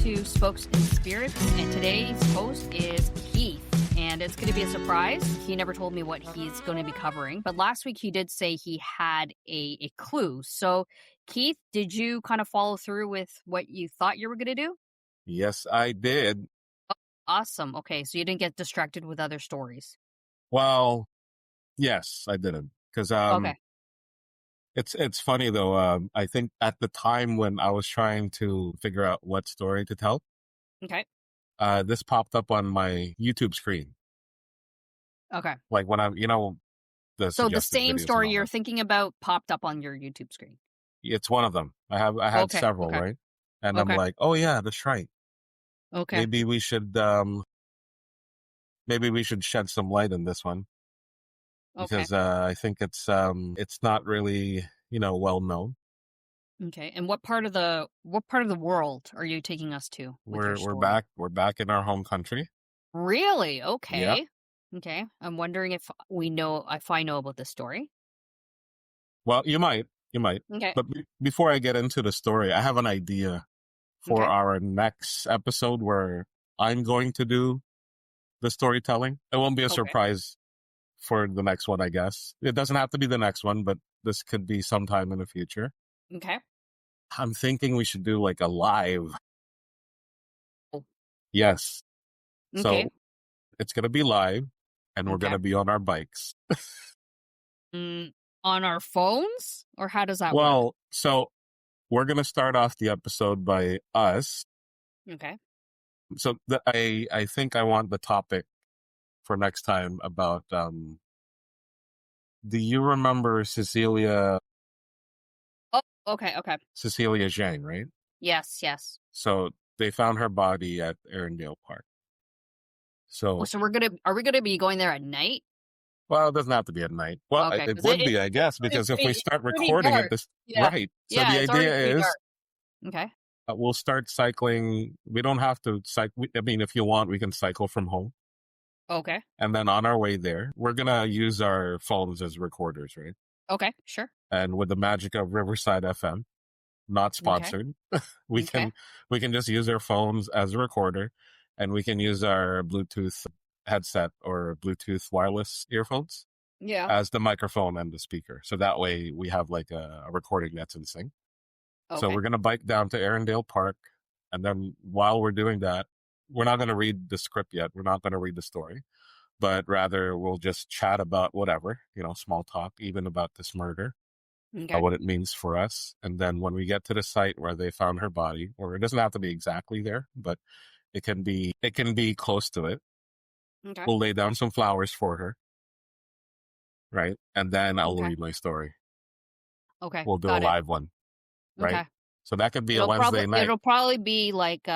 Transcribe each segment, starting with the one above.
to Spokes and Spirits, and today's host is Keith. And it's going to be a surprise. He never told me what he's going to be covering, but last week he did say he had a clue. So, Keith, did you kind of follow through with what you thought you were going to do? Yes, I did. Oh, awesome. Okay, so you didn't get distracted with other stories. Well, yes, I didn't. Because Okay. it's funny though. I think at the time when I was trying to figure out what story to tell, Okay. this popped up on my YouTube screen. Okay. Like when I'm, the So the suggested same videos story and all you're that. thinking about popped up on your YouTube screen. It's one of them. I had Okay, several, okay. right? And I'm Okay. like, oh yeah, that's right. Okay. Maybe we should shed some light on this one Okay. because I think it's not really well known. Okay. And what part of the world are you taking us to with your story? We're back in our home country. Really? Yeah. Okay. Okay. I'm wondering if I know about this story. Well, you might. Okay. But before I get into the story, I have an idea for Okay. our next episode where I'm going to do the storytelling. It won't be a Okay. surprise for the next one, I guess. It doesn't have to be the next one, but this could be sometime in the future. Okay. I'm thinking we should do like a live. Oh. Yes. Okay. So it's going to be live and we're going Okay. to be on our bikes. On our phones, or how does that work? Well, so we're going to start off the episode by us. Okay. So I think I want the topic for next time about, do you remember Cecilia Oh, okay. Okay. Zhang, right? Yes. Yes. So they found her body at Arundel Park. Oh, So, so are we gonna be going there at night? well, it doesn't have to be at night. Well, Okay, it 'cause would be, I guess, because if we it's start pretty recording dark. it, this Yeah. right. So Yeah, the it's already idea pretty is dark. Okay. we'll start cycling. We don't have to cycle. I mean, if you want, we can cycle from home. Okay. And then on our way there, we're gonna use our phones as recorders, right? Okay. Sure. And with the magic of Riverside FM, not sponsored, we Okay. can just use our phones as a recorder, and we can use our Bluetooth headset or Bluetooth wireless earphones Yeah. as the microphone and the speaker. So that way we have like a recording that's in sync. So Okay. we're gonna bike down to Arundel Park, and then while we're doing that, we're not gonna read the script yet. We're not gonna read the story, but rather we'll just chat about whatever, small talk, even about this murder. Okay. What it means for us. And then when we get to the site where they found her body, or it doesn't have to be exactly there, but it can be close to it. Okay. We'll lay down some flowers for her. Right. And then I'll Okay. read my story. Okay. We'll do Got a live one. Right. Okay. So that could be a Wednesday night. It'll probably be like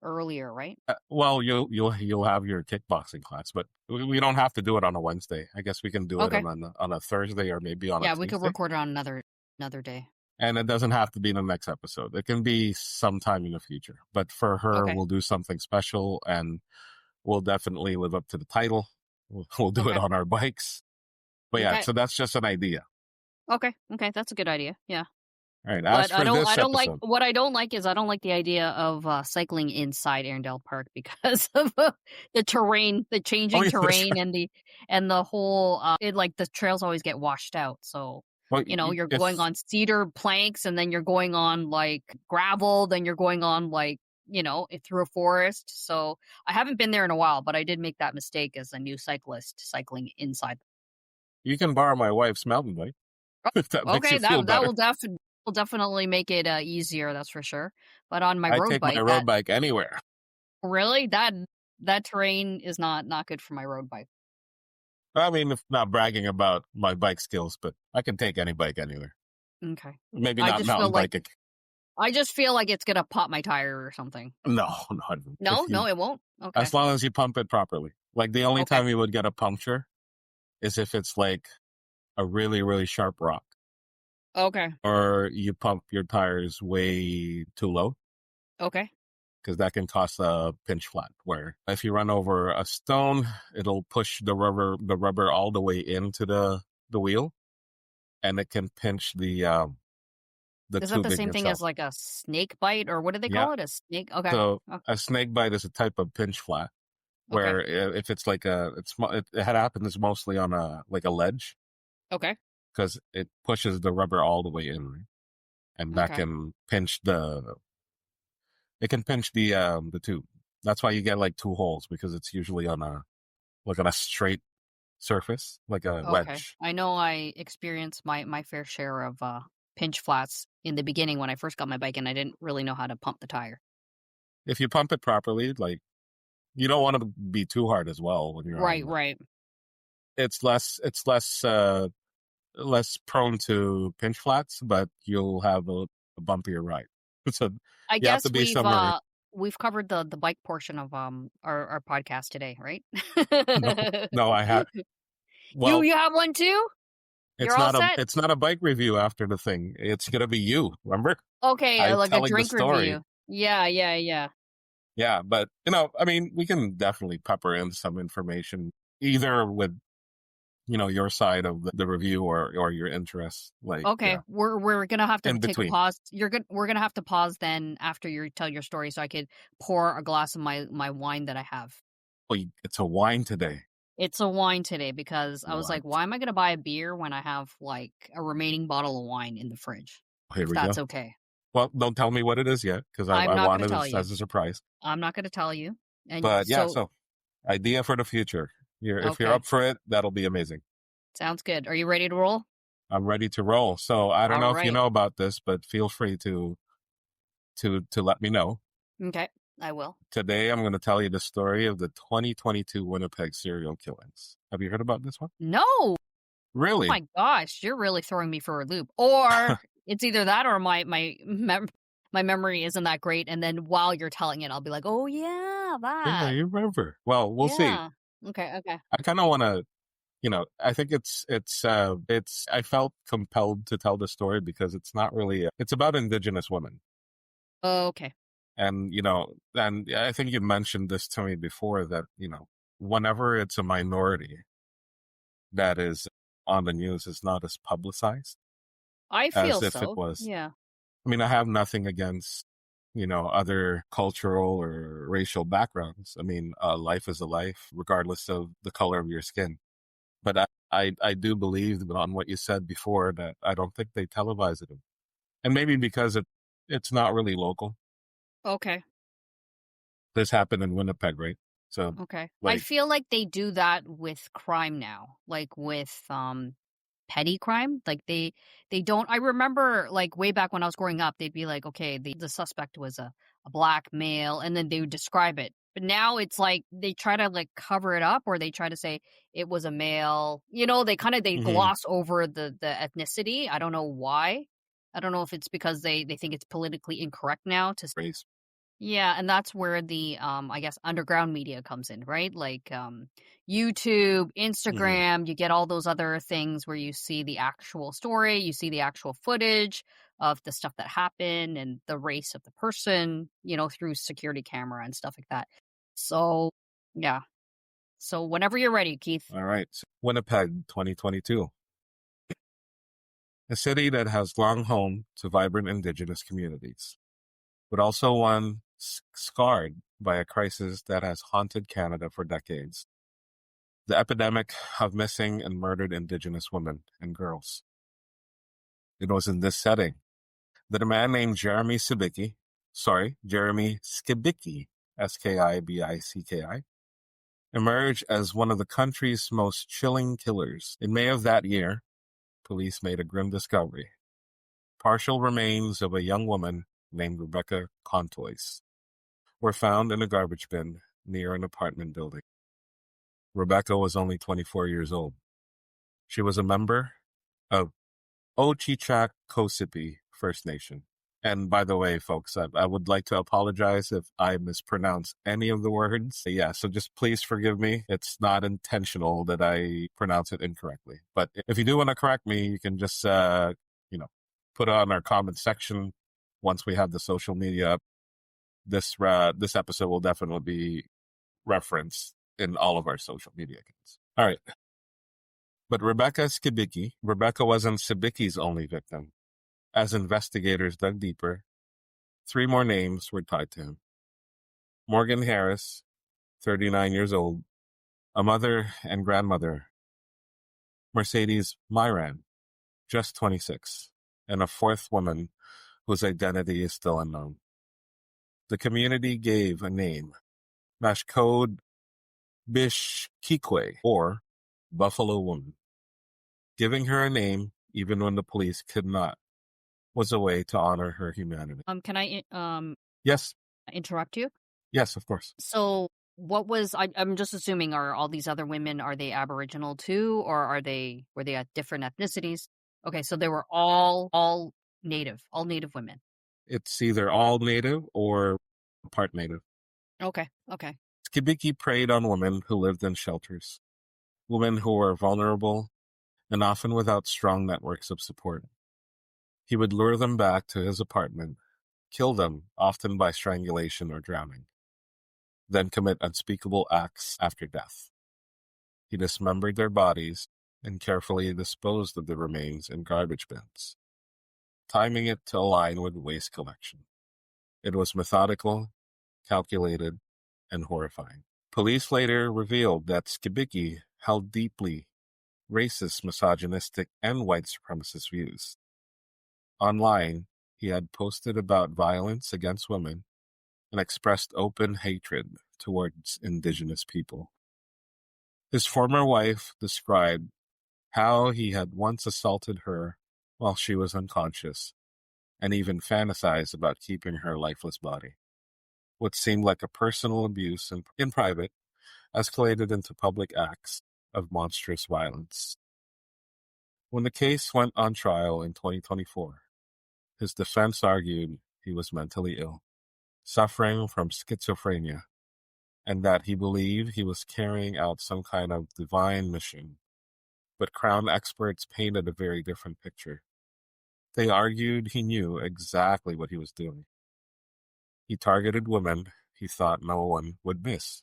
earlier, right? Well, you'll have your kickboxing class, but we don't have to do it on a Wednesday. I guess we can do it on a Thursday or maybe on a Tuesday. We could record it on another day. And it doesn't have to be in the next episode. It can be sometime in the future. But for her, Okay. we'll do something special, and we'll definitely live up to the title. We'll do it on our bikes. But yeah, Okay. so that's just an idea. Okay. Okay. That's a good idea. Yeah. All right. As But for this I don't like episode, what I don't like is I don't like the idea of cycling inside Arundel Park because of the terrain, the changing that's terrain, right. and the whole the trails always get washed out. So Well, you're going on cedar planks, and then you're going on like gravel, then you're going on like through a forest. So I haven't been there in a while, but I did make that mistake as a new cyclist cycling inside. you can borrow my wife's mountain bike. If that makes Okay, you feel that better. will definitely make it easier, that's for sure. But on my I road take bike, my road bike anywhere. really that terrain is not good for my road bike. I mean, not bragging about my bike skills, but I can take any bike anywhere. Okay. Maybe I not just mountain feel like bike. I just feel like it's gonna pop my tire or something. No. No, it won't. Okay. As long as you pump it properly. Like the only time you would get a puncture is if it's like a really, really sharp rock. Okay. Or you pump your tires way too low. Okay. Because that can cause a pinch flat, where if you run over a stone, it'll push the rubber all the way into the wheel, and it can pinch the the Is that the tubing same thing as itself. like a snake bite, or what do they Yeah. call it? A snake? Okay. So Oh, a snake bite is a type of pinch flat okay. where if it's like it happens mostly on a like a ledge Okay. because it pushes the rubber all the way in, right? And that Okay. can pinch the tube. That's why you get like two holes because it's usually on a straight surface, like a Okay. wedge. I know I experienced my fair share of pinch flats in the beginning when I first got my bike, and I didn't really know how to pump the tire. If you pump it properly, like you don't want to be too hard as well when you're Right, on. right. It's less prone to pinch flats, but you'll have a bumpier ride. So I you have to guess be somewhere. we've covered the bike portion of our podcast today, right? No, no, I have. You Well, you have one too? You're all set? it's not a bike review after the thing. It's gonna be you. Remember, Okay, I'm like a telling the drink story. review. Yeah, yeah, yeah. Yeah, but I mean, we can definitely pepper in some information either with your side of the review or your interests. Like, Okay, yeah, we're gonna have to in take a between. pause. We're gonna have to pause then after you tell your story, so I could pour a glass of my wine that I have. Oh, it's a wine today. It's a wine today because I was like, What? why am I gonna buy a beer when I have like a remaining bottle of wine in the fridge? Here If we go. that's okay. Well, don't tell me what it is yet because I'm I not gonna wanted tell it you. as a surprise. I'm not gonna tell you. And But yeah, so, so idea for the future. If you're okay, up for it, that'll be amazing. sounds good. Are you ready to roll? I'm ready to roll. So I don't All know if you right. know about this, but feel free to let me know. Okay, I will. Today I'm going to tell you the story of the 2022 Winnipeg serial killings. Have you heard about this one? No. Oh Really? my gosh, you're really throwing me for a loop. Or it's either that or my memory isn't that great, and then while you're telling it, I'll be like, "Oh yeah, Yeah, that." you remember. Well, we'll see. Yeah. Okay, okay. I kind of want to, I think I felt compelled to tell the story because it's not really, it's about Indigenous women. Okay. And, and I think you mentioned this to me before that, whenever it's a minority that is on the news, it's not as publicized I as feel if it so. was. Yeah. I mean, I have nothing against, other cultural or racial backgrounds. I mean, life is a life, regardless of the color of your skin. But I do believe on what you said before that I don't think they televise it. And maybe because it's not really local. Okay. This happened in Winnipeg, right? So, Okay. I like, feel like they do that with crime now, like with petty crime. Like they don't. I remember like way back when I was growing up, they'd be like, okay, the suspect was a black male, and then they would describe it. But now it's like they try to like cover it up, or they try to say it was a male. They mhm, gloss over the ethnicity. I don't know why. I don't know if it's because they think it's politically incorrect now to. race. Yeah, and that's where the I guess underground media comes in, right? Like YouTube, Mhm. Instagram, you get all those other things where you see the actual story, you see the actual footage of the stuff that happened and the race of the person, through security camera and stuff like that. So, yeah. So whenever you're ready, Keith. All right. So Winnipeg, 2022. A city that has long home to vibrant Indigenous communities, but also one scarred by a crisis that has haunted Canada for decades: the epidemic of missing and murdered Indigenous women and girls. It was in this setting that a man named Jeremy Skibicki, Skibicki, emerged as one of the country's most chilling killers. In May of that year, police made a grim discovery: partial remains of a young woman named Rebecca Contois were found in a garbage bin near an apartment building. Rebecca was only 24 years old. She was a member of Ochichak-Kosipi First Nation. And by the way, folks, I would like to apologize if I mispronounce any of the words. Yeah, so just please forgive me. It's not intentional that I pronounce it incorrectly. But if you do want to correct me, you can just, put it on our comment section once we have the social media up. This episode will definitely be referenced in all of our social media accounts. All right. But Rebecca wasn't Sibicki's only victim. As investigators dug deeper, 3 more names were tied to him. Morgan Harris, 39 years old, a mother and grandmother. Mercedes Myran, just 26, and a 4th woman whose identity is still unknown. The community gave a name, Mashcode Bishkikwe, or Buffalo Woman. Giving her a name, even when the police could not, was a way to honor her humanity. Can I Yes, interrupt you? yes, of course. So what was I'm just assuming, are all these other women, are they Aboriginal too, or were they at different ethnicities? Okay, so they were all native women. It's either all native or part native. Okay. Skibiki preyed on women who lived in shelters, women who were vulnerable and often without strong networks of support. He would lure them back to his apartment, kill them, often by strangulation or drowning, then commit unspeakable acts after death. He dismembered their bodies and carefully disposed of the remains in garbage bins, timing it to align with waste collection. It was methodical, calculated, and horrifying. Police later revealed that Skibiki held deeply racist, misogynistic, and white supremacist views. Online, he had posted about violence against women and expressed open hatred towards Indigenous people. His former wife described how he had once assaulted her while she was unconscious and even fantasized about keeping her lifeless body. What seemed like a personal abuse in private escalated into public acts of monstrous violence. When the case went on trial in 2024, his defense argued he was mentally ill, suffering from schizophrenia, and that he believed he was carrying out some kind of divine mission. But Crown experts painted a very different picture. They argued he knew exactly what he was doing. He targeted women he thought no one would miss,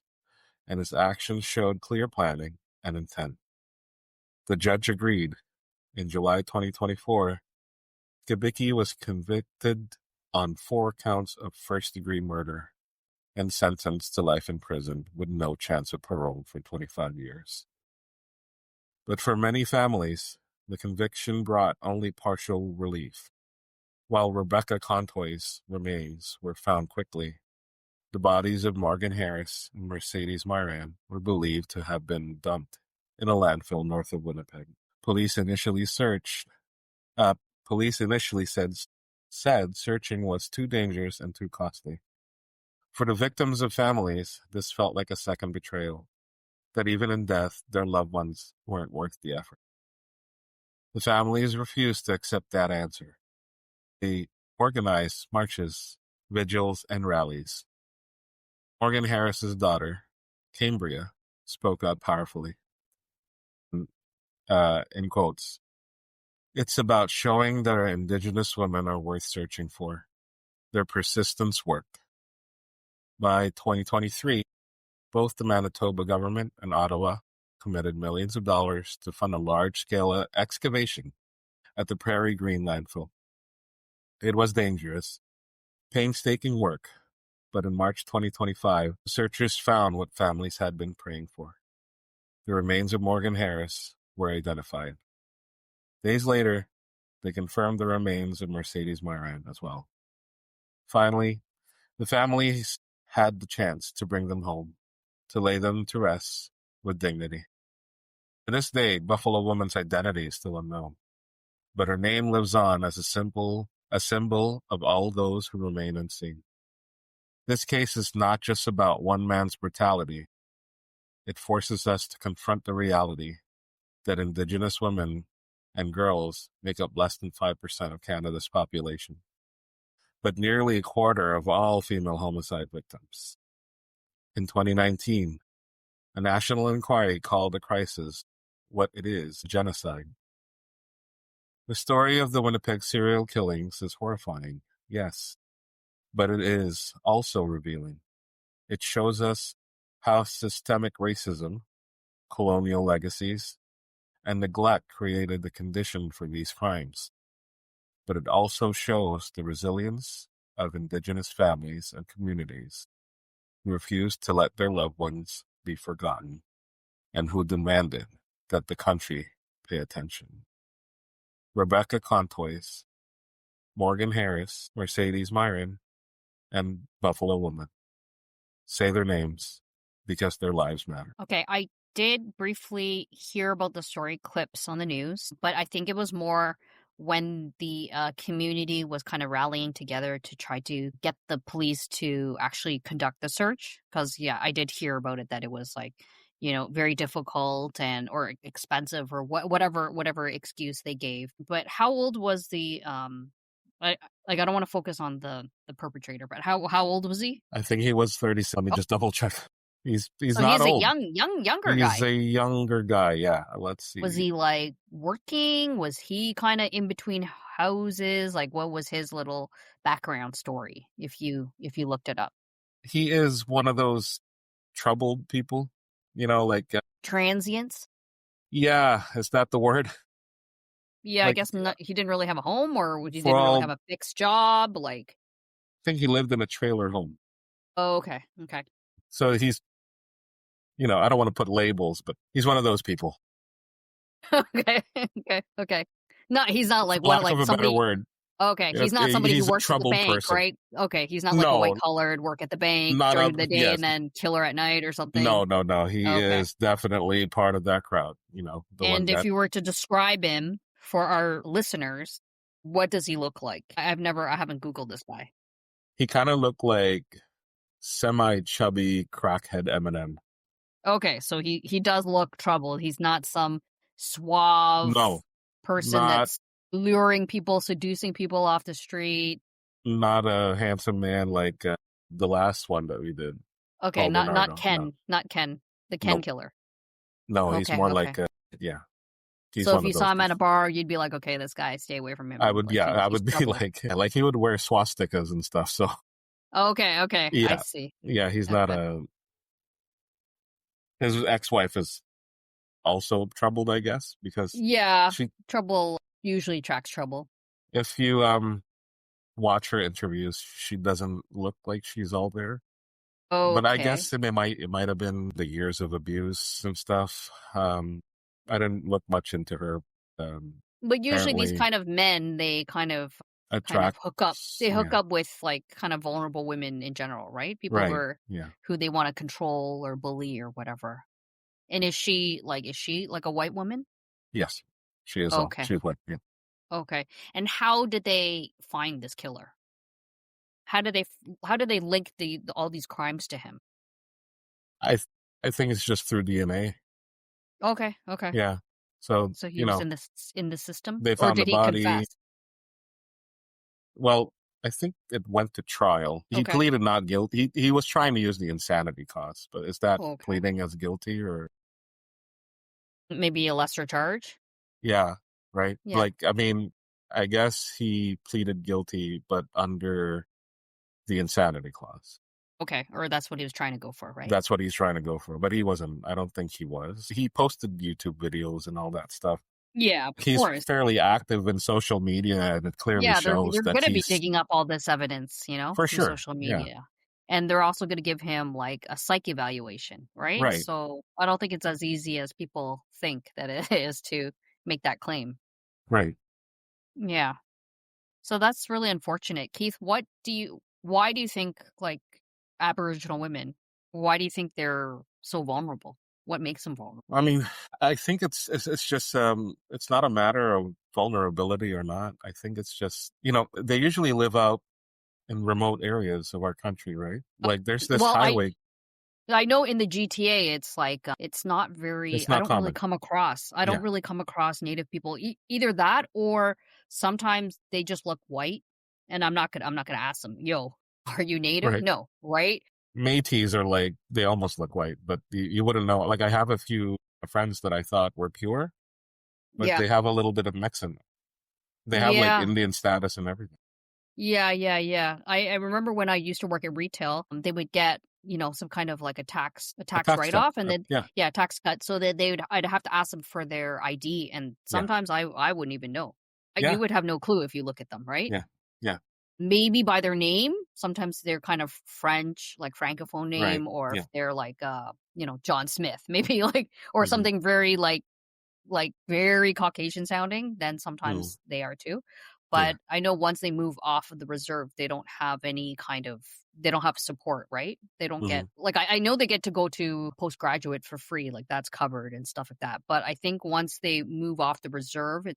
and his actions showed clear planning and intent. The judge agreed. In July 2024, Skibiki was convicted on 4 counts of first-degree murder and sentenced to life in prison with no chance of parole for 25 years. But for many families, the conviction brought only partial relief. While Rebecca Contoy's remains were found quickly, the bodies of Morgan Harris and Mercedes Myran were believed to have been dumped in a landfill north of Winnipeg. Police initially said searching was too dangerous and too costly. For the victims of families, this felt like a second betrayal, that even in death, their loved ones weren't worth the effort. The families refused to accept that answer. They organized marches, vigils, and rallies. Morgan Harris's daughter, Cambria, spoke out powerfully. In quotes, "It's about showing that our Indigenous women are worth searching for. Their persistence worked." By 2023, both the Manitoba government and Ottawa committed millions of dollars to fund a large-scale excavation at the Prairie Green landfill. It was dangerous, painstaking work, but in March 2025, searchers found what families had been praying for. The remains of Morgan Harris were identified. Days later, they confirmed the remains of Mercedes Myran as well. Finally, the families had the chance to bring them home, to lay them to rest with dignity. To this day, Buffalo Woman's identity is still unknown, but her name lives on as a symbol of all those who remain unseen. This case is not just about one man's brutality. It forces us to confront the reality that Indigenous women and girls make up less than 5% of Canada's population, but nearly a quarter of all female homicide victims. In 2019, a national inquiry called the crisis what it is, genocide. The story of the Winnipeg serial killings is horrifying, yes, but it is also revealing. It shows us how systemic racism, colonial legacies, and neglect created the condition for these crimes. but it also shows the resilience of Indigenous families and communities who refused to let their loved ones be forgotten and who demanded that the country pay attention. Rebecca Contois, Morgan Harris, Mercedes Myron, and Buffalo Woman. Say their names because their lives matter. Okay, I did briefly hear about the story clips on the news, but I think it was more when the community was kind of rallying together to try to get the police to actually conduct the search. Because, yeah, I did hear about it, that it was like, very difficult and or expensive or whatever excuse they gave. But how old was the I don't want to focus on the perpetrator, but how old was he? I think he was 30. Let me Oh, just double check. He's so not he's a old. younger He's guy. a younger guy. Yeah. Let's see. Was he like working? Was he kind of in between houses? Like, what was his little background story? If you looked it up, He is one of those troubled people. Like transients. yeah, is that the word? Yeah, I Like guess not, he didn't really have a home, or he for didn't really all, have a fixed job. Like, I think he lived in a trailer home. oh, okay. So he's, I don't want to put labels, but he's one of those people. Okay. No, he's not like For lack like of a better somebody. word. Okay, he's not somebody who He's a works at the troubled bank, person. right? Okay, he's not like a No, white collared work at the bank not during a the day yes. and then killer at night or something. No. He Okay. is definitely part of that crowd. The one And if that you were to describe him for our listeners, what does he look like? I haven't Googled this guy. he kind of looked like semi-chubby crackhead Eminem. Okay, so he does look troubled. He's not some suave No, person not that's luring people, seducing people off the street. not a handsome man like the last one that we did. Okay, Paul not Bernardo. Ken, not Ken, the Ken Nope. killer. No, he's more like yeah. He's so one if you of saw those him at a people. ber, you'd be like, okay, this guy, stay away from him. I would, Like, I would he's be trouble. like he would wear swastikas and stuff. So Okay, I yeah, see. yeah, he's not Okay. his ex-wife is also troubled, I guess, because Yeah, she, trouble usually tracks trouble. if you watch her interviews, she doesn't look like she's all there. But I Okay. guess it might have been the years of abuse and stuff. I didn't look much into her. But usually these Apparently kind of men, they kind of attract. hook up. They hook Yeah, up with like kind of vulnerable women in general, right? People right. Yeah. who they want to control or bully or whatever. And is she like a white woman? Yes, she is. Okay. She's white. Yeah. Okay. And how did they find this killer? How did they link all these crimes to him? I think it's just through DNA. Okay. Yeah. So he was in the system, they or found the did he body. confess? Well, I think it went to trial. He Okay. pleaded not guilty. He was trying to use the insanity cause, but is that Okay. pleading as guilty or? Maybe a lesser charge? Yeah, right. Yeah. Like, I mean, I guess he pleaded guilty, but under the insanity clause. Okay, or that's what he was trying to go for, right? That's what he's trying to go for, but he wasn't. I don't think he was. He posted YouTube videos and all that stuff. Yeah, of He's course. fairly active in social media, and it clearly Yeah, shows they're that going to be he's digging up all this evidence, for through sure. social Yeah, media. And they're also going to give him like a psych evaluation, right? right, So I don't think it's as easy as people think that it is to make that claim. right. Yeah. So that's really unfortunate. Keith, why do you think like Aboriginal women, why do you think they're so vulnerable? What makes them vulnerable? I mean, I think it's just it's not a matter of vulnerability or not. I think it's just they usually live out in remote areas of our country, right? Like there's this Well, highway. I know in the GTA, it's like it's not very. It's I not don't really common. come across. I don't Yeah, really come across Native people. Either that, or sometimes they just look white, and I'm not gonna ask them, "Yo, are you Native?" right. No, right? Métis are like they almost look white, but you wouldn't know. Like I have a few friends that I thought were pure, but Yeah, they have a little bit of mix in them. They have like yeah, Indian status and everything. yeah. I remember when I used to work at retail, they would get some kind of like a tax A tax write cut. off, and then Yeah, tax cut, so that I'd have to ask them for their ID, and yeah. sometimes I wouldn't even know. You Yeah. would have no clue if you look at them, right? Yeah. Yeah. Maybe by their name. Sometimes they're kind of French, like francophone Right. name, or if Yeah. they're like John Smith, maybe like or Hmm. something very like very Caucasian sounding, then Mm. sometimes they are too. Yeah. But I know once they move off of the reserve, they don't have support, right? They don't get Hmm. like I know they get to go to postgraduate for free, like that's covered and stuff like that. But I think once they move off the reserve,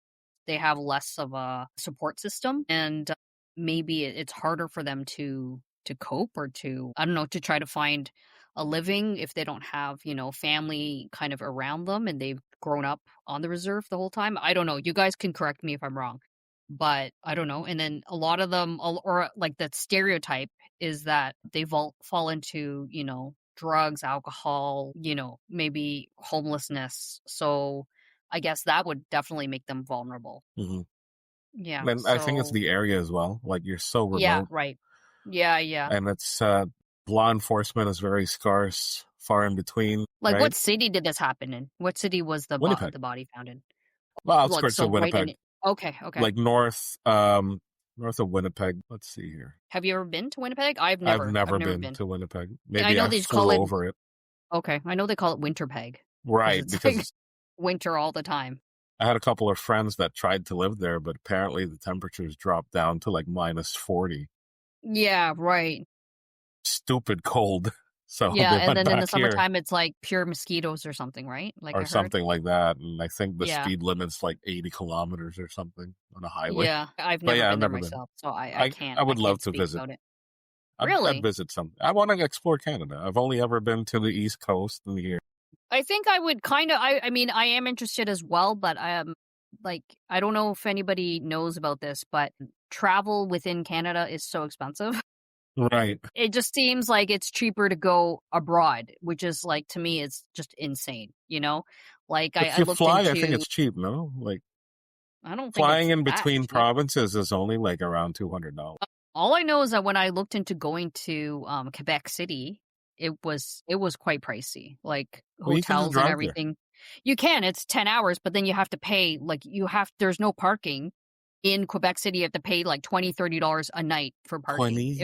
they have less of a support system, and maybe it's harder for them to cope or to I don't know to try to find a living if they don't have family kind of around them and they've grown up on the reserve the whole time. I don't know. You guys can correct me if I'm wrong, but I don't know. And then a lot of them, or like that stereotype is that they fall into, drugs, alcohol, maybe homelessness. So I guess that would definitely make them vulnerable. Hmm. Yeah. And I think it's So, the area as well. Like you're so yeah, remote, right. Yeah, yeah. and it's law enforcement is very scarce, far in between, Like, right? what city did this happen in? What city was Winnipeg, the body found in? well, Like, outskirts of so right in Winnipeg, it. Okay, okay. like north of Winnipeg. Let's see here. Have you ever been to Winnipeg? I've I've never never been been. to Winnipeg. I Maybe know I they call flew it over it. okay, I know they call it Winterpeg because Right, it's like because winter all the time. I had a couple of friends that tried to live there, but apparently the temperatures dropped down to like -40. Yeah, right. Stupid cold. So Yeah, they and went then in the back here summertime, it's like pure mosquitoes or something, right? Like or I heard. something like that. And I think the Yeah, speed limit's like 80 kilometers or something on a highway. yeah. I've But never yeah, I've been there never been. myself, so I I I would love can't to speak visit. about it. I'd Really? visit some. I want to explore Canada. I've only ever been to the East Coast in the year. I think I would kind of. I mean, I am interested as well, but like I don't know if anybody knows about this, but travel within Canada is so expensive. Right. It just seems like it's cheaper to go abroad, which is like to me, it's just insane. Like If I you looked fly, I think into. it's cheap, no? Like I don't think flying it's in that between cheap. provinces is only like around $200. All I know is that when I looked into going to Quebec City, it was quite pricey. Like Well, you can just hotels and drive there. everything. You can, it's 10 hours, but then you have to pay there's no parking in Quebec City. You have to pay like $20-$30 a night for parking. 20.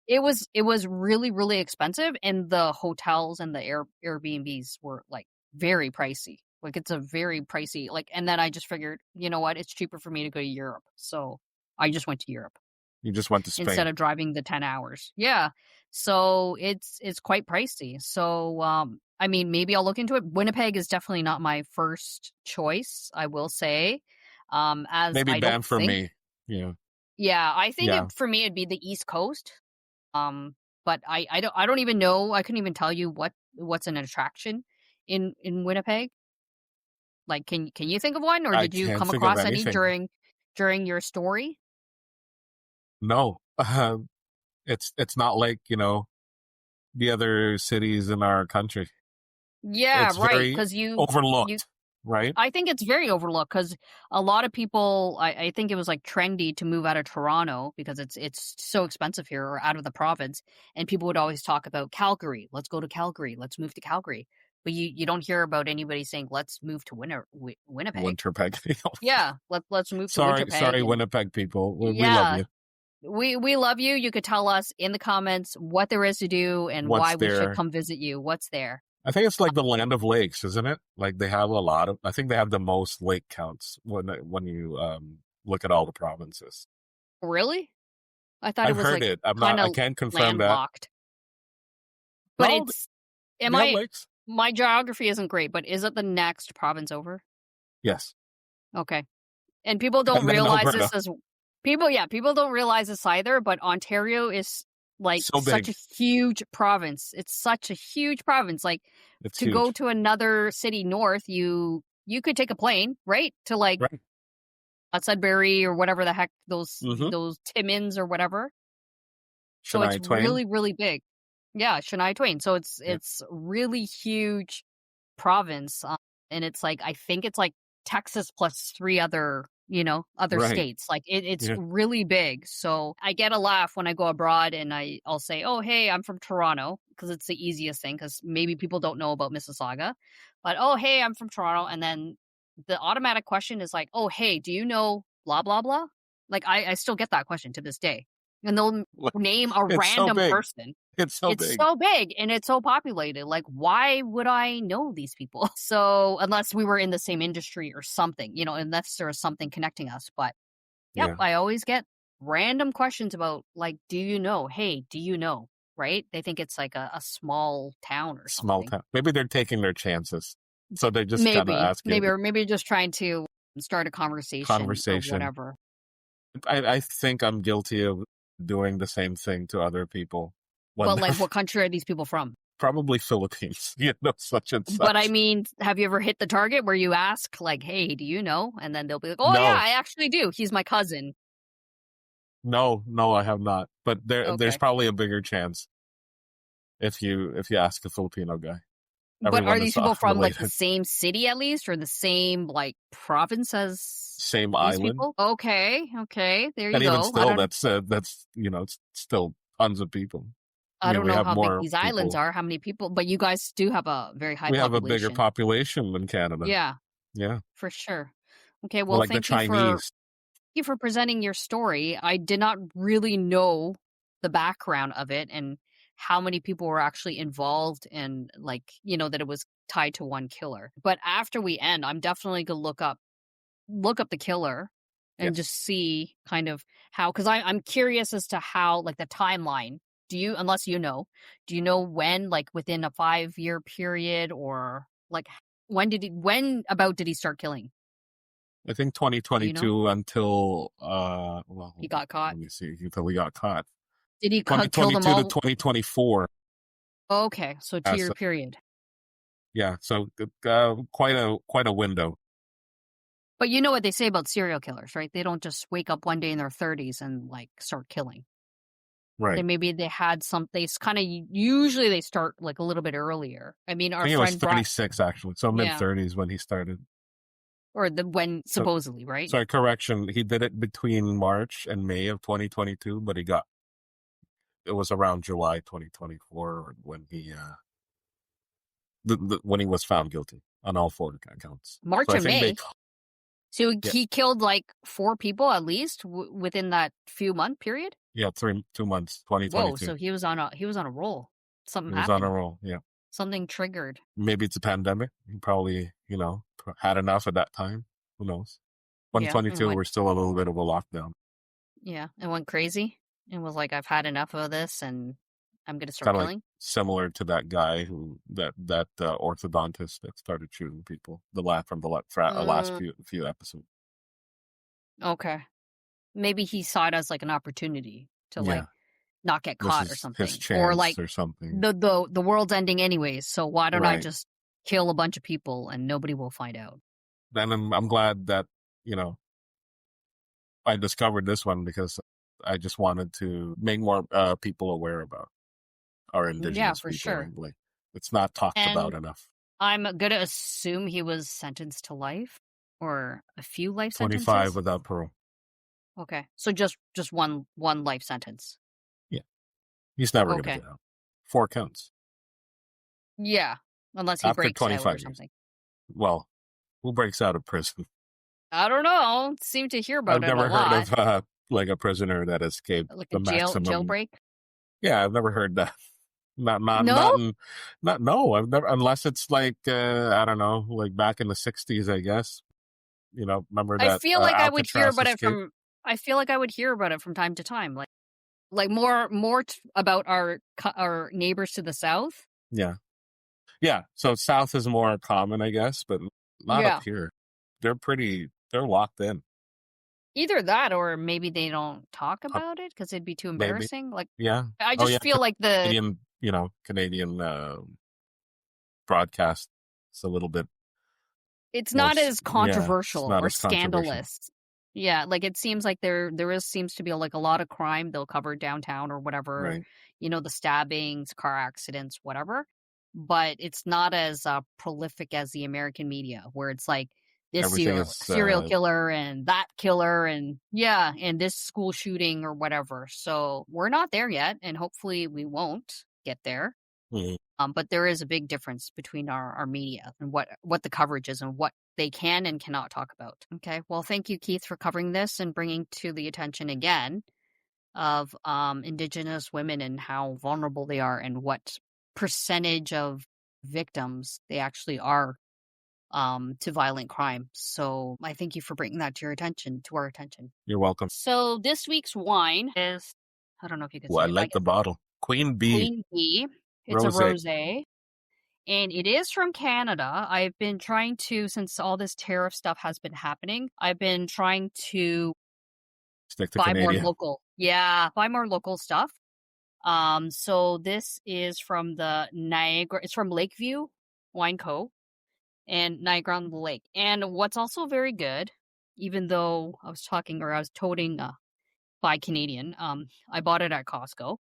It was really, really expensive, and the hotels and the Airbnbs were like very pricey. Like it's a very pricey and then I just figured, you know what, it's cheaper for me to go to Europe. So I just went to Europe You just went to instead Spain. of driving the 10 hours. Yeah. So it's quite pricey. So I mean maybe I'll look into it. Winnipeg is definitely not my first choice, I will say. As Maybe I don't banned for think me. Yeah. yeah, I think Yeah. for me it'd be the East Coast. But I don't even know. I couldn't even tell you what's an attraction in Winnipeg. Like, can you think of one, or I did you can't come think of across any anything. during your story? No. It's not like, the other cities in our country. Yeah, It's right. very Because you overlooked, right? I think it's very overlooked because a lot of people. I think it was like trendy to move out of Toronto because it's so expensive here, or out of the province, and people would always talk about Calgary. Let's go to Calgary. Let's move to Calgary. But you don't hear about anybody saying let's move to Winnipeg. Winnipeg. Yeah, let's move to Sorry, Winterpeg, and Winnipeg people. We love yeah, you. we love you. You could tell us in the comments what there is to do and What's why we should there? come visit you. What's there? I think it's like the land of lakes, isn't it? Like they have a lot of. I think they have the most lake counts when you look at all the provinces. Really? I thought it I've was heard like it. I'm not. kind I of can't confirm that. landlocked. But No, it's am they have I lakes. my geography isn't great, but is it the next province over? Yes, Okay. And people don't and then realize Alberta. this as people don't realize this either, but Ontario is like So such a big. huge province. It's such a huge province. Like It's to go huge. to another city north, you could take a plane, right? To like Right. Sudbury or whatever the heck Mm-hmm. those Timmins or whatever. So it's Shania Twain. really, really big. Yeah, Shania Twain. So Yeah. it's really huge province, and it's like I think it's like Texas plus three other Right. states. Like it's Yeah. really big. So I get a laugh when I go abroad and I'll say, "Oh, hey, I'm from Toronto," because it's the easiest thing. Because maybe people don't know about Mississauga, but oh, hey, I'm from Toronto, and then the automatic question is like, "Oh, hey, do you know blah, blah, blah? Like, I still get that question to this day. And they'll Like, name a it's so random big. person. It's so It's big. so big and it's so populated. Like, why would I know these people? So, unless we were in the same industry or something, unless there was something connecting us. But, yep, Yeah. I always get random questions about, like, do you know? Hey, do you know? Right? They think it's like a small town or Small something. town. Maybe they're taking their chances. So they just gotta Maybe, ask it. or maybe just trying to start a conversation or Conversation. whatever. I think I'm guilty of doing the same thing to other people. When But, like, what country are these people from? probably Philippines, such and But, I such. mean, have you ever hit the target where you ask, like, "Hey, do you know?" And then they'll be like, "Oh, yeah, No, I actually do. He's my cousin." no, I have not. But there's Okay. probably a bigger chance if you ask a Filipino guy. But are Everyone these is people from, like, the related. same city at least or the same, like, province as Same these island. people? Okay, there And you even go. still, that's it's still tons of people. I I mean, don't we know have how big more these islands people. are, how many people, but you guys do have a very high We have a bigger population. population than Canada. Yeah, Yeah, for sure. Okay, we're well, like the Chinese. thank you for presenting your story. I did not really know the background of it and how many people were actually involved and, like, that it was tied to one killer. But after we end, I'm definitely gonna look up the killer Yeah, and just see kind of how, because I'm curious as to how, like, the timeline. Unless do you know when, like, within a 5-year period, or like when about did he start killing? I think Do you know? 2022 until well, He got caught. let me see, until we got caught. Did he kill them 2022 to all? 2024. Okay, so 2-year So, period. yeah, so quite a window. But you know what they say about serial killers, right? They don't just wake up one day in their 30s and, like, start killing. Right. Maybe they had some. They kind of usually they start, like, a little bit earlier. I mean, I our think it was friend brought, 36 actually, so mid yeah, 30s when he started. or the when So supposedly, right? sorry, correction. He did it between March and May of 2022, but it was around July 2024 when when he was found guilty on all 4 counts. March So I and think May. So yeah, he killed like 4 people at least within that few month period. yeah, 2 months, Whoa! 2022. So he was on a roll. Something He was on a happened. roll. Yeah. Something triggered. Maybe it's a pandemic. He probably, had enough at that time. Who knows? Yeah, and 2022, went we're still a little bit of a lockdown. and went crazy and was like, I've had enough of this and I'm gonna start Kind of like killing. similar to that guy that orthodontist that started shooting people. The last Mm, few episodes. okay. Maybe he saw it as, like, an opportunity to, like, Yeah, not get this caught or is his something, or, chance like, or something. the world's ending anyways, so why don't I Right. just kill a bunch of people and nobody will find out? Then I'm glad that I discovered this one because I just wanted to make more people aware about our Yeah, indigenous for people. sure. And like, it's not talked about And enough. I'm gonna assume he was sentenced to life or a few life 25 sentences? without parole. Okay. So just one life sentence. Yeah, he's never gonna Okay. get out. 4 counts Yeah, unless he after breaks out or 25 years. something. Well, who breaks out of prison? I don't know, seem to hear I've about it a never heard lot, of like a prisoner that escaped like a the maximum. jailbreak. Yeah, I've never heard that. No? No. I've never, unless it's like I don't know, like back in the 60s, I guess. Remember I that feel like I would hear Alcatraz about it escape? from I feel like I would hear about it from time to time, like more about our neighbors to the south. Yeah, yeah. So South is more common, I guess, but not up Yeah. here. They're locked in. Either that or maybe they don't talk Up- about it because it'd be too Maybe. embarrassing. Like, Yeah. I Oh yeah, just feel like Canadian broadcast. It's a little bit it's more. not as Yeah, it's controversial not or as controversial. scandalous. Yeah, like, it seems like seems to be, like, a lot of crime they'll cover downtown or whatever, Right. the stabbings, car accidents, whatever, but it's not as, prolific as the American media where it's like this Everything serial is killer and that killer and yeah, and this school shooting or whatever, so we're not there yet, and hopefully we won't get there. mhm. But there is a big difference between our media and what the coverage is and what they can and cannot talk about. Okay, well, thank you, Keith, for covering this and bringing to the attention again of Indigenous women and how vulnerable they are and what percentage of victims they actually are to violent crime. So I thank you for bringing that to our attention. You're welcome. So this week's wine is, I don't know if you can Well, I see it. like the bottle. Queen Bee. Queen Bee. It's a rosé. And it is from Canada. I've been trying to, since all this tariff stuff has been happening, I've been trying to stick to buy Canadian. more local. Yeah, buy more local stuff. So this is from the Niagara. It's from Lakeview Wine Co. and Niagara on the Lake. And what's also very good, even though I was toting by Canadian, I bought it at Costco.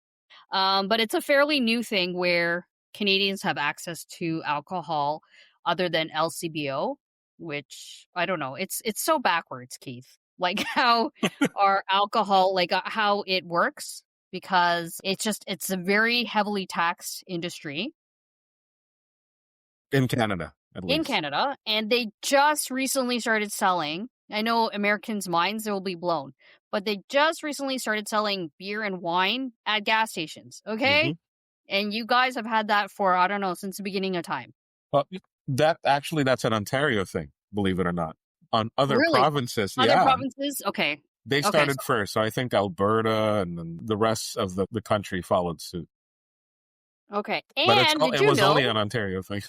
But it's a fairly new thing where Canadians have access to alcohol other than LCBO, which I don't know. It's so backwards, Keith. Like how our alcohol, like how it works, because it's a very heavily taxed industry. In Canada, at least. In Canada, and they just recently started selling. I know Americans' minds will be blown, but they just recently started selling beer and wine at gas stations, okay? Mhm. And you guys have had that for, I don't know, since the beginning of time. Well, that's an Ontario thing, believe it or not. On other Really? provinces, Other provinces? Okay. they started first. So I think Alberta and then the rest of the country followed suit. Okay. But And it was only an Ontario thing.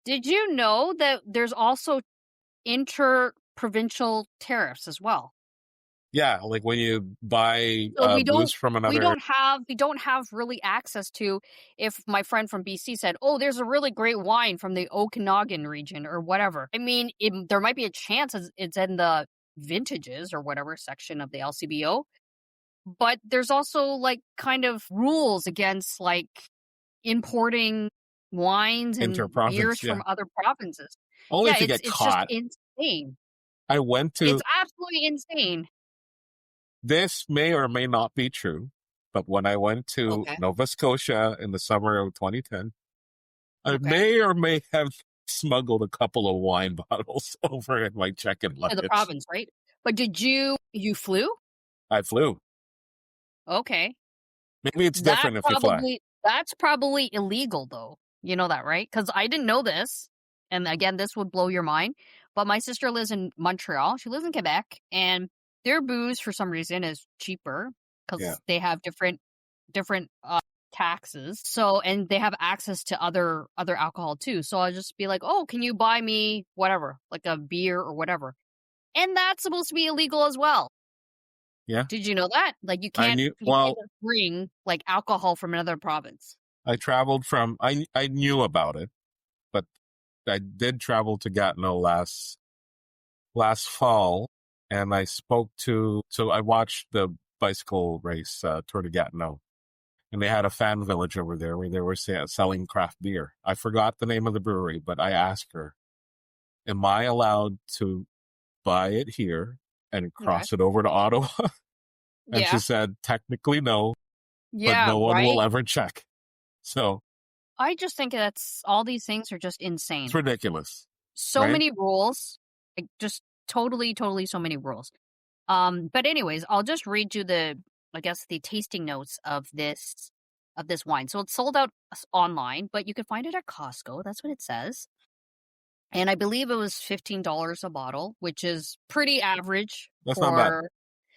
Did you know that there's also inter-provincial tariffs as well? Yeah, like when you buy So booze from another. we don't have really access to, if my friend from BC said, oh, there's a really great wine from the Okanagan region or whatever. I mean, there might be a chance it's in the vintages or whatever section of the LCBO, but there's also like kind of rules against like importing wines and beers from other provinces. Only if you get caught. It's just insane. It's absolutely insane. This may or may not be true, but when I went to Nova Scotia in the summer of 2010, I may or may have smuggled a couple of wine bottles over in my check-in luggage. To the province, right? But you flew? I flew. Okay. Maybe it's different if you fly. That's probably illegal, though. You know that, right? Because I didn't know this. And again, this would blow your mind. But my sister lives in Montreal. She lives in Quebec. And their booze, for some reason, is cheaper because they have different taxes. So, and they have access to other alcohol too. So I'll just be like, oh, can you buy me whatever, like a beer or whatever? And that's supposed to be illegal as well. Yeah. Did you know that? Like you can't bring like alcohol from another province. I traveled from, I knew about it, but I did travel to Gatineau last fall. And I I watched the bicycle race, Tour de Gatineau. And they had a fan village over there where they were selling craft beer. I forgot the name of the brewery, but I asked her, am I allowed to buy it here and cross it over to Ottawa? And she said, technically no, but no one will ever check. So I just think all these things are just insane. It's ridiculous. So many rules, like just totally so many rules. But anyways, I'll just read you the tasting notes of this wine. So it's sold out online, but you can find it at Costco. That's what it says. And I believe it was $15 a bottle, which is pretty average. That's not bad.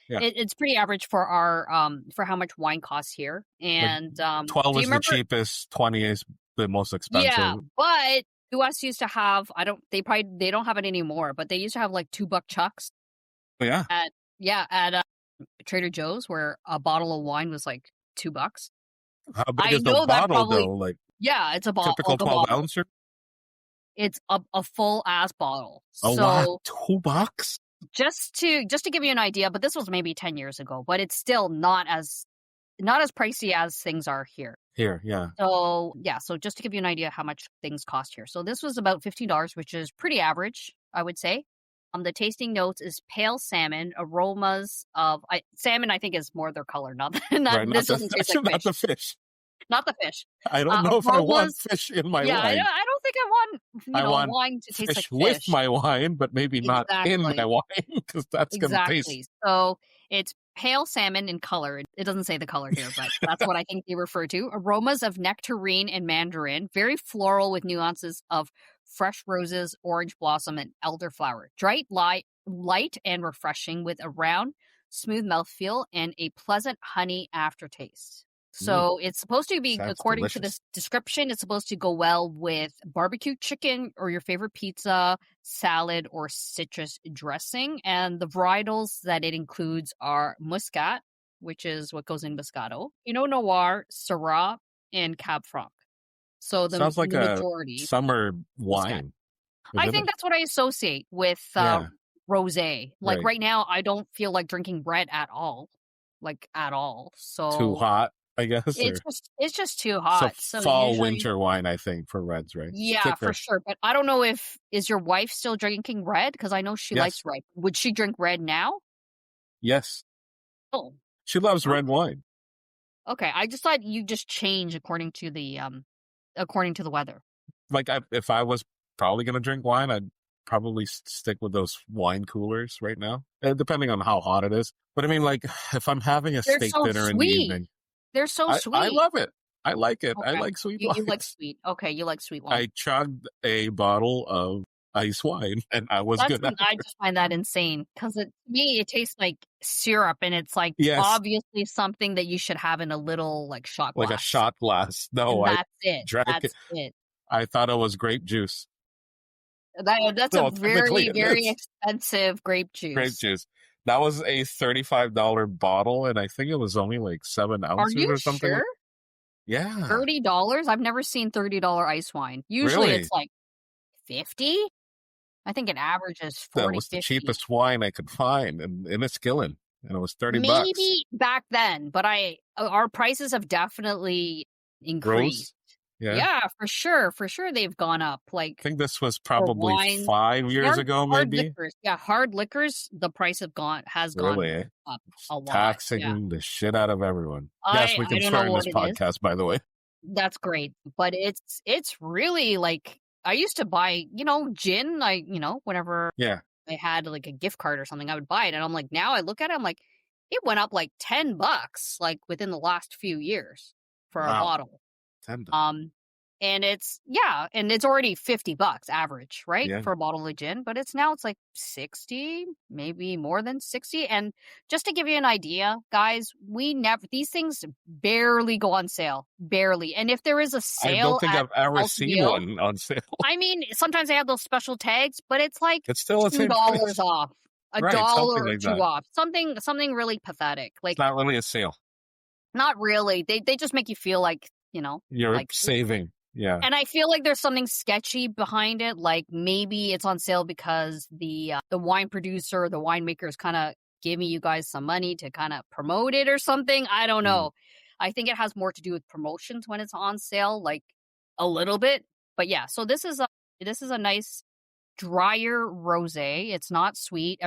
Yeah. It's pretty average for our for how much wine costs here. And 12 is the cheapest, 20 is the most expensive. Yeah, but US used to have, they don't have it anymore, but they used to have like $2 chucks. Yeah. At Trader Joe's, where a bottle of wine was like $2. How big is the bottle though? Like, yeah, it's a bottle. Typical 12 ouncer? It's a full ass bottle. Oh, so wow. $2? Just to give you an idea, but this was maybe 10 years ago, but it's still not as pricey as things are here. Here, yeah. So just to give you an idea how much things cost here. So this was about $15, which is pretty average, I would say. The tasting notes is pale salmon, aromas of salmon. I think is more their color, not right, this doesn't taste like fish. the fish. Not the fish. I don't know if I want Aromas. fish in my Yeah, wine. I don't think I want, I want wine to taste like fish with fish. my wine, but maybe not in my Exactly. wine because that's going to taste. Exactly. So it's pale salmon in color. It doesn't say the color here, but that's what I think they refer to. Aromas of nectarine and mandarin, very floral with nuances of fresh roses, orange blossom, and elderflower. Light and refreshing with a round, smooth mouthfeel and a pleasant honey aftertaste. Mm, So it's supposed to be, sounds according to delicious. this description, it's supposed to go well with barbecue chicken or your favorite pizza, salad, or citrus dressing. And the varietals that it includes are Muscat, which is what goes in Moscato, Pinot Noir, Syrah, and Cab Franc. So Sounds like the a majority, summer Muscat. wine, I isn't think it? that's what I associate with Yeah, rosé. Like right. right now, I don't feel like drinking red at all, like at all. Too So hot, I guess, or it's just too so hot. So fall usually, winter wine. I think for reds, right? It's yeah, for thicker. sure. But I don't know if is your wife still drinking red? Because I know she likes Yes, red. Would she drink red now? yes. Oh, She loves red okay. wine. Okay. I just thought you just change according to the weather. Like if I was probably gonna drink wine, I'd probably stick with those wine coolers right now, depending on how hot it is. But I mean, like if I'm having a They're steak so dinner in the sweet. evening, They're so I sweet. love it. I like it. I Okay. like sweet You like wines. sweet. Okay, you like sweet wine. I chugged a bottle of ice wine, and I was That's good at I it. just find that insane because to me it tastes like syrup and it's like Yes, obviously something that you should have in a little like shot like a glass. shot glass. No, And I that's it. drank it. That's it. I thought it was grape juice. That's a No, technically very, it very is expensive grape grape juice. juice. That was a $35 bottle, and I think it was only like seven Are ounces you or something sure? like. Yeah, $30? I've never seen $30 ice wine. Usually really. it's like 50. I think it averages That 40, was the 50. cheapest wine I could find in a skillen, and it was $30. Maybe back then, but our prices have definitely increased. Rose, yeah. Yeah, for sure. For sure they've gone up. I Like think this was for probably wine, 5 years ago, hard maybe. liquors. Yeah, hard liquors, the price has gone Really, eh? up a lot. Yeah. Taxing the shit out of everyone. Yes, I we I can don't know swear in what this it is. podcast, by the way. That's great. But it's really like I used to buy, gin, whenever Yeah. I had like a gift card or something, I would buy it. And I'm like, now I look at it, I'm like, it went up like $10 like within the last few years for a Wow. bottle. 10. And it's already $50 average, right? Yeah. For a bottle of gin, but it's like 60, maybe more than 60. And just to give you an idea, guys, these things barely go on sale, barely. And if there is a I don't sale think at I've ever seen LCBO, one on sale. I mean, sometimes they have those special tags, but it's like It's still the $2 same price. off, a Right, dollar something or like two that. off, something really pathetic. It's Like, not really a sale. not really. They just make you feel like, You're like, saving. Yeah. and I feel like there's something sketchy behind it. Like maybe it's on sale because the wine producer, the winemaker is kind of giving you guys some money to kind of promote it or something. I don't Mm. know. I think it has more to do with promotions when it's on sale, like a little bit. But yeah, so this is a nice drier rosé. It's not sweet.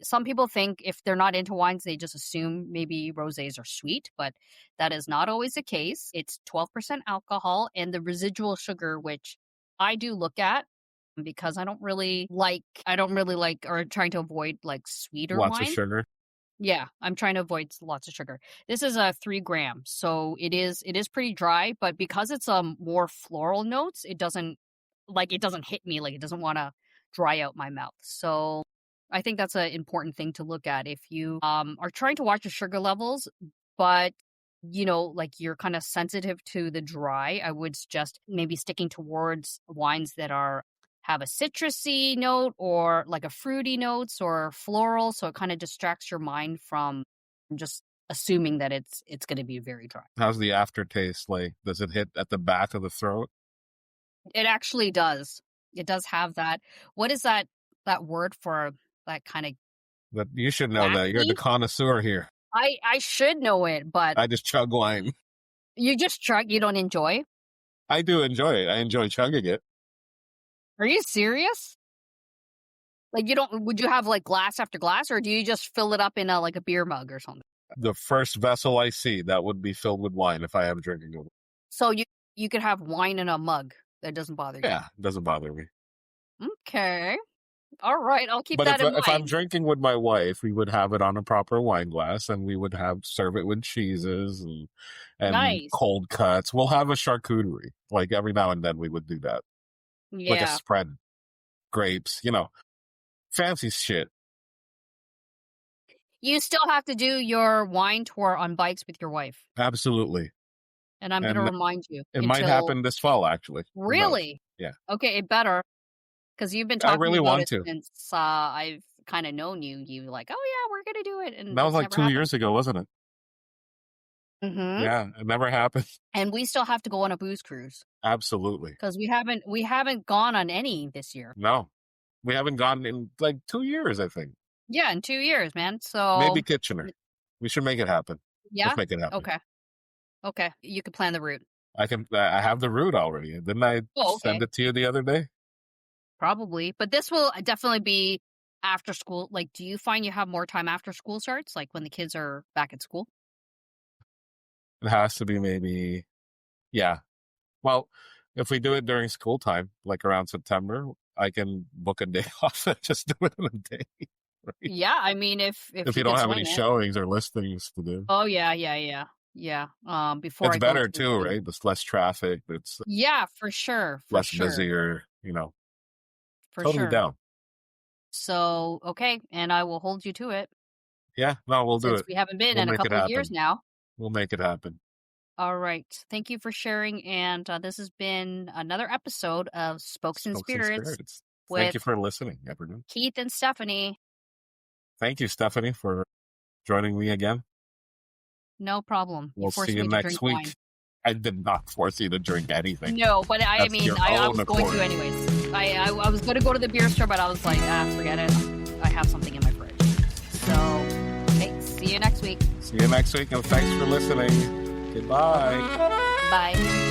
Some people think if they're not into wines, they just assume maybe rosés are sweet, but that is not always the case. It's 12% alcohol and the residual sugar, which I do look at because I don't really like or trying to avoid like sweeter Lots of wine. sugar. Yeah, I'm trying to avoid lots of sugar. This is a 3 gram, so it is pretty dry, but because it's more floral notes, it doesn't hit me, like it doesn't want to dry out my mouth. So I think that's an important thing to look at if you are trying to watch your sugar levels, but like you're kind of sensitive to the dry. I would suggest maybe sticking towards wines that have a citrusy note or like a fruity notes or floral, so it kind of distracts your mind from just assuming that it's going to be very dry. How's the aftertaste like? Does it hit at the back of the throat? It actually does. It does have that. What is that word for that kind of But you should know that. You're the gassy? connoisseur here. I should know it, but I just chug wine. you just chug. You don't enjoy. I do enjoy it. I enjoy chugging it. Are you serious? Like you don't? Would you have like glass after glass, or do you just fill it up in like a beer mug or something? The first vessel I see that would be filled with wine if I am drinking it. So you could have wine in a mug. That doesn't bother you. Yeah, it doesn't bother me. Okay. All right. I'll keep But that in if I'm mind. drinking with my wife, we would have it on a proper wine glass, and we would serve it with cheeses and Nice. cold cuts. We'll have a charcuterie. Like every now and then we would do that. Like a Yeah. spread, grapes, fancy shit. You still have to do your wine tour on bikes with your wife. Absolutely. And I'm going to And remind you it might happen this fall, actually. Who knows? Really? Yeah. Okay, it better. Because you've been I talking really about want it to. since I've kind of known you. You like, oh yeah, we're going to do it. And That was it's like never 2 happened. years ago, wasn't it? Mm-hmm. Yeah, it never happened. And we still have to go on a booze cruise. Absolutely. Because we haven't gone on any this year. No. We haven't gone in like 2 years, I think. Yeah, in 2 years, man. So Maybe Kitchener. We should make it happen. Yeah? Let's make it happen. Okay. You could plan the route. I have the route already. Didn't I send it to you the other day? Probably. But this will definitely be after school. Like, do you find you have more time after school starts? Like when the kids are back at school? It has to be maybe, yeah. Well, if we do it during school time, like around September, I can book a day off and just do it in a day. Right? Yeah, I mean, if you don't have any showings or listings to do. Oh yeah. Before it's I better go too, right? There's less traffic. It's for sure. less busier. For totally sure. down. So okay, and I will hold you to it. Yeah, no, we'll do it. Since we haven't been in a couple of years now. We'll make it happen. All right. Thank you for sharing. And this has been another episode of Spokes and Spirits. Thank you for listening, everyone. Keith and Stephanie. Thank you, Stephanie, for joining me again. No problem. We'll see you next week. Wine. I did not force you to drink anything. No, but I was going to anyways. I was going to go to the beer store, but I was like, forget it. I have something in my fridge. So, okay, see you next week. See you next week, and thanks for listening. Goodbye. Bye.